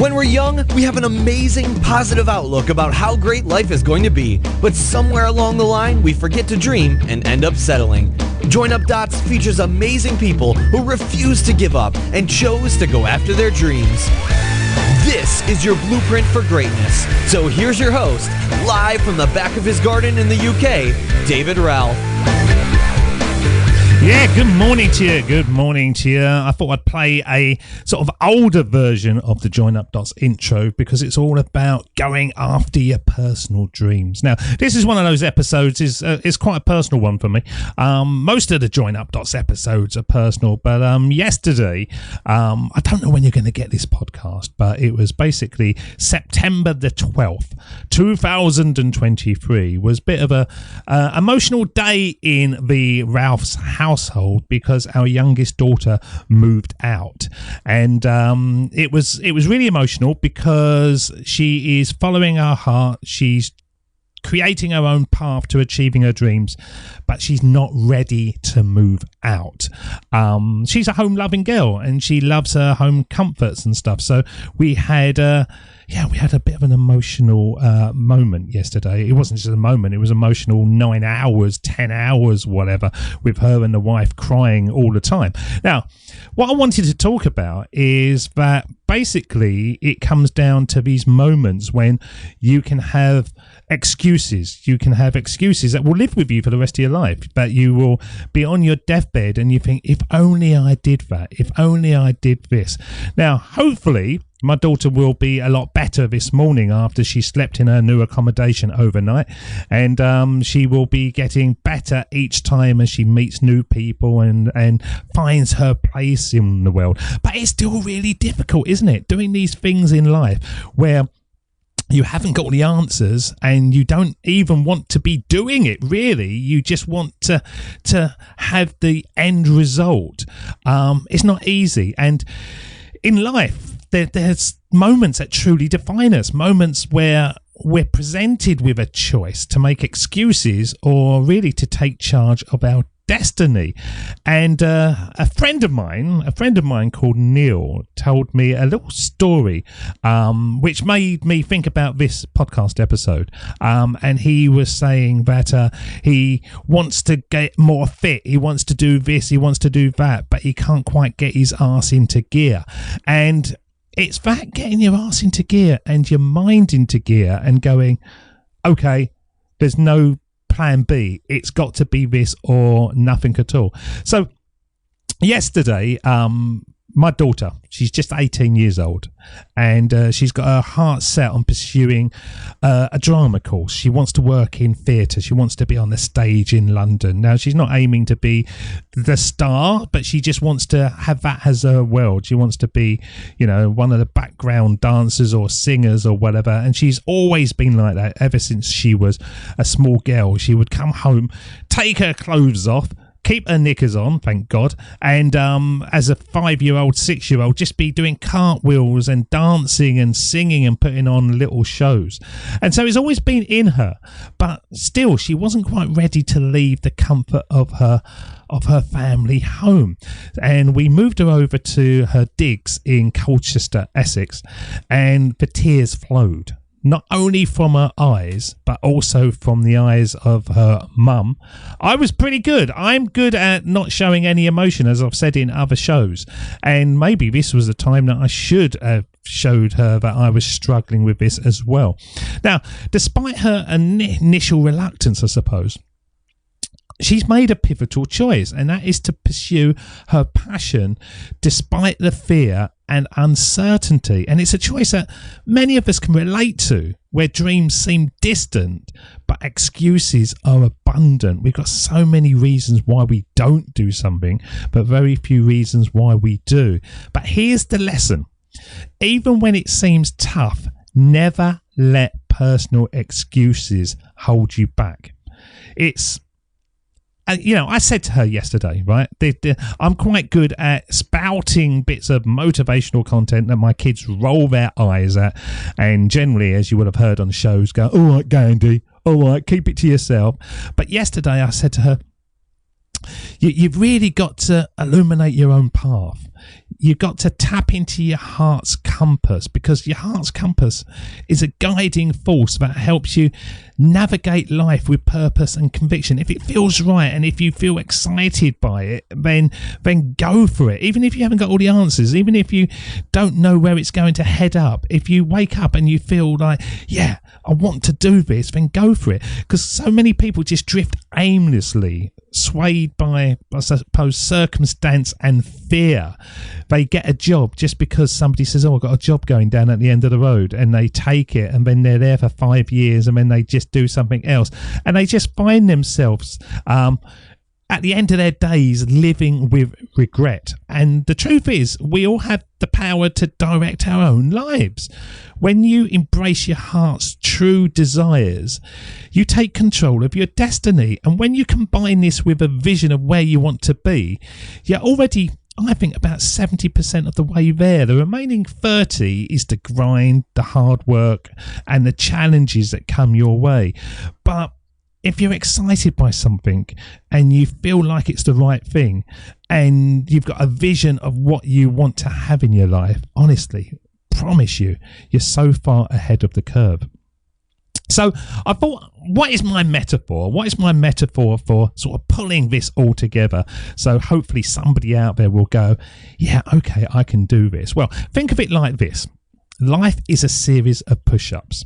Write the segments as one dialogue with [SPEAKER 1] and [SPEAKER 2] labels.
[SPEAKER 1] When we're young, we have an amazing, positive outlook about how great life is going to be, but somewhere along the line, we forget to dream and end up settling. Join Up Dots features amazing people who refuse to give up and chose to go after their dreams. This is your blueprint for greatness. So here's your host, live from the back of his garden in the UK, David Ralph.
[SPEAKER 2] Yeah, good morning to you. Good morning to you. I thought I'd play a sort of older version of the Join Up Dots intro because it's all about going after your personal dreams. Now, this is one of those episodes, is quite a personal one for me. Most of the Join Up Dots episodes are personal, but yesterday, I don't know when you're going to get this podcast, but it was basically September the 12th, 2023 was a bit of a emotional day in the Ralph's household because our youngest daughter moved out, and it was really emotional because she is following her heart. She's creating her own path to achieving her dreams, but she's not ready to move out. She's a home-loving girl, and she loves her home comforts and stuff. So we had a bit of an emotional moment yesterday. It wasn't just a moment, it was emotional 9 hours, 10 hours, whatever, with her and the wife crying all the time. Now, what I wanted to talk about is that basically it comes down to these moments when you can have excuses. You can have excuses that will live with you for the rest of your life, that you will be on your deathbed and you think, if only I did that, if only I did this. Now, hopefully, my daughter will be a lot better this morning after she slept in her new accommodation overnight, and she will be getting better each time as she meets new people and finds her place in the world. But it's still really difficult, isn't it? Doing these things in life where you haven't got all the answers and you don't even want to be doing it, really. You just want to have the end result. It's not easy. And in life, there's moments that truly define us, moments where we're presented with a choice to make excuses or really to take charge of our destiny. And a friend of mine called Neil told me a little story which made me think about this podcast episode, and he was saying that he wants to get more fit, he wants to do this, he wants to do that, but he can't quite get his arse into gear. And it's that getting your arse into gear and your mind into gear and going, okay, there's no plan B. It's got to be this or nothing at all. So yesterday, my daughter, she's just 18 years old, and she's got her heart set on pursuing a drama course. She wants to work in theatre. She wants to be on the stage in London. Now, she's not aiming to be the star, but she just wants to have that as her world. She wants to be, one of the background dancers or singers or whatever. And she's always been like that ever since she was a small girl. She would come home, take her clothes off, keep her knickers on, thank God, and as a 5-year-old, 6-year-old, just be doing cartwheels and dancing and singing and putting on little shows. And so it's always been in her, but still she wasn't quite ready to leave the comfort of her family home. And we moved her over to her digs in Colchester, Essex, and the tears flowed. Not only from her eyes, but also from the eyes of her mum. I was pretty good. I'm good at not showing any emotion, as I've said in other shows. And maybe this was the time that I should have showed her that I was struggling with this as well. Now, despite her initial reluctance, I suppose, she's made a pivotal choice, and that is to pursue her passion despite the fear and uncertainty. And it's a choice that many of us can relate to, where dreams seem distant, but excuses are abundant. We've got so many reasons why we don't do something, but very few reasons why we do. But here's the lesson. Even when it seems tough, never let personal excuses hold you back. I said to her yesterday, right, I'm quite good at spouting bits of motivational content that my kids roll their eyes at, and generally, as you would have heard on shows, go, all right, Gandhi, all right, keep it to yourself. But yesterday I said to her, you've really got to illuminate your own path. you've got to tap into your heart's compass, because your heart's compass is a guiding force that helps you navigate life with purpose and conviction. If it feels right and if you feel excited by it, then go for it. Even if you haven't got all the answers, even if you don't know where it's going to head up, if you wake up and you feel like, yeah, I want to do this, then go for it. Because so many people just drift aimlessly, swayed by, I suppose, circumstance and fear. They get a job just because somebody says, oh, I've got a job going down at the end of the road, and they take it, and then they're there for 5 years, and then they just do something else, and they just find themselves at the end of their days living with regret. And the truth is, we all have the power to direct our own lives. When you embrace your heart's true desires, you take control of your destiny. And when you combine this with a vision of where you want to be, you're already, I think, about 70% of the way there. The remaining 30 is the grind, the hard work, and the challenges that come your way. But if you're excited by something and you feel like it's the right thing, and you've got a vision of what you want to have in your life, honestly, promise you, you're so far ahead of the curve. So I thought, what is my metaphor? What is my metaphor for sort of pulling this all together? So hopefully somebody out there will go, yeah, okay, I can do this. Well, think of it like this. Life is a series of push-ups.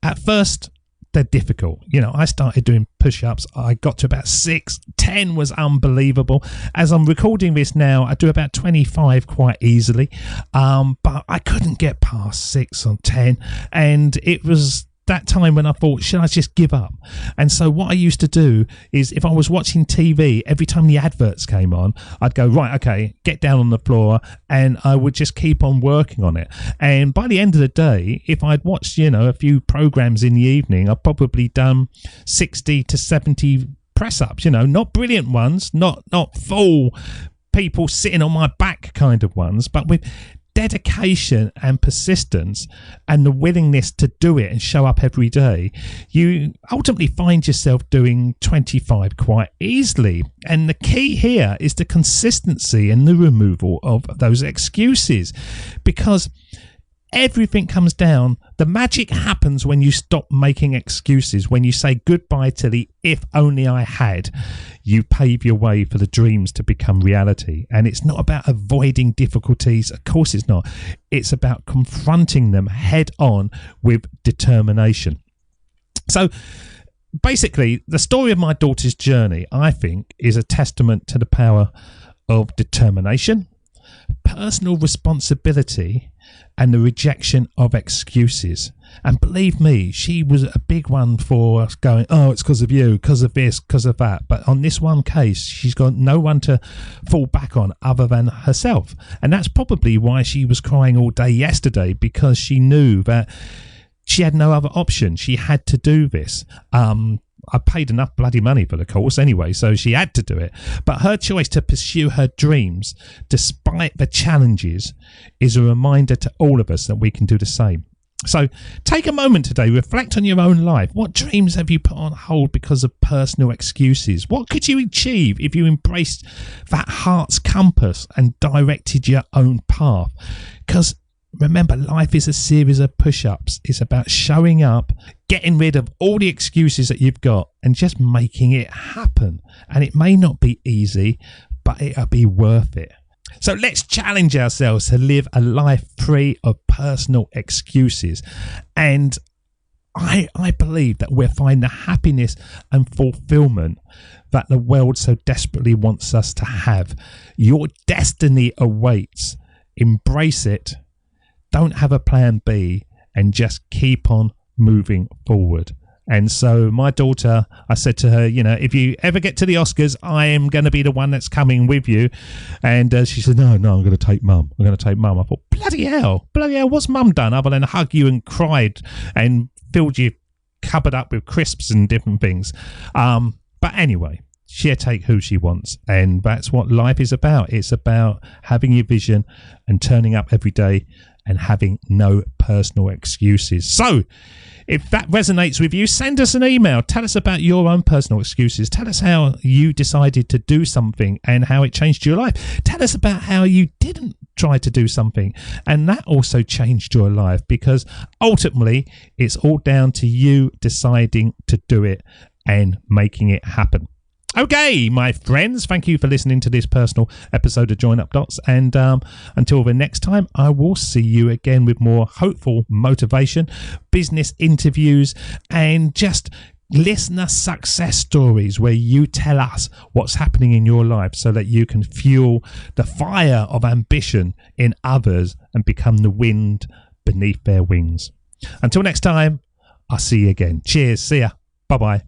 [SPEAKER 2] At first, they're difficult. You know, I started doing push-ups. I got to about 6, 10 was unbelievable. As I'm recording this now, I do about 25 quite easily. But I couldn't get past 6 or 10. And it was that time when I thought, should I just give up? And so what I used to do is, if I was watching TV, every time the adverts came on, I'd go, right, okay, get down on the floor, and I would just keep on working on it. And by the end of the day, if I'd watched, you know, a few programs in the evening, I'd probably done 60 to 70 press-ups, you know, not brilliant ones, not full people sitting on my back kind of ones, but with dedication and persistence and the willingness to do it and show up every day, you ultimately find yourself doing 25 quite easily. And the key here is the consistency and the removal of those excuses, because everything comes down. The magic happens when you stop making excuses, when you say goodbye to the if only I had. You pave your way for the dreams to become reality. And it's not about avoiding difficulties. Of course it's not. It's about confronting them head on with determination. So basically, the story of my daughter's journey, I think, is a testament to the power of determination, personal responsibility, and the rejection of excuses. And believe me, she was a big one for going, oh, it's because of you, because of this, because of that. But on this one case, she's got no one to fall back on other than herself. And that's probably why she was crying all day yesterday, because she knew that she had no other option. She had to do this. I paid enough bloody money for the course anyway, so she had to do it. But her choice to pursue her dreams, despite the challenges, is a reminder to all of us that we can do the same. So take a moment today, reflect on your own life. What dreams have you put on hold because of personal excuses? What could you achieve if you embraced that heart's compass and directed your own path? Because remember, life is a series of push-ups. It's about showing up, getting rid of all the excuses that you've got, and just making it happen. And it may not be easy, but it'll be worth it. So let's challenge ourselves to live a life free of personal excuses. And I believe that we'll find the happiness and fulfillment that the world so desperately wants us to have. Your destiny awaits. Embrace it. Don't have a plan B, and just keep on moving forward. And so my daughter, I said to her, you know, if you ever get to the Oscars, I am going to be the one that's coming with you. And she said, no, I'm going to take mum. I'm going to take mum. I thought, bloody hell, what's mum done other than hug you and cried and filled your cupboard up with crisps and different things? But anyway, she'll take who she wants. And that's what life is about. It's about having your vision and turning up every day and having no personal excuses. So, if that resonates with you, send us an email. Tell us about your own personal excuses. Tell us how you decided to do something and how it changed your life. Tell us about how you didn't try to do something and that also changed your life, because ultimately it's all down to you deciding to do it and making it happen. Okay, my friends, thank you for listening to this personal episode of Join Up Dots. And until the next time, I will see you again with more hopeful motivation, business interviews, and just listener success stories where you tell us what's happening in your life so that you can fuel the fire of ambition in others and become the wind beneath their wings. Until next time, I'll see you again. Cheers. See ya. Bye-bye.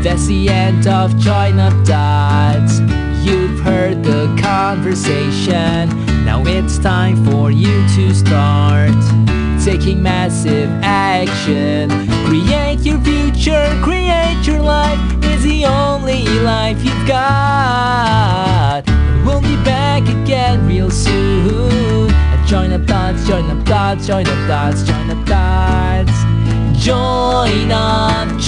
[SPEAKER 3] That's the end of Join Up Dots. You've heard the conversation. Now it's time for you to start taking massive action. Create your future, create your life. It's the only life you've got. We'll be back again real soon. Join Up Dots, Join Up Dots, Join Up Dots, Join Up Dots. Join up,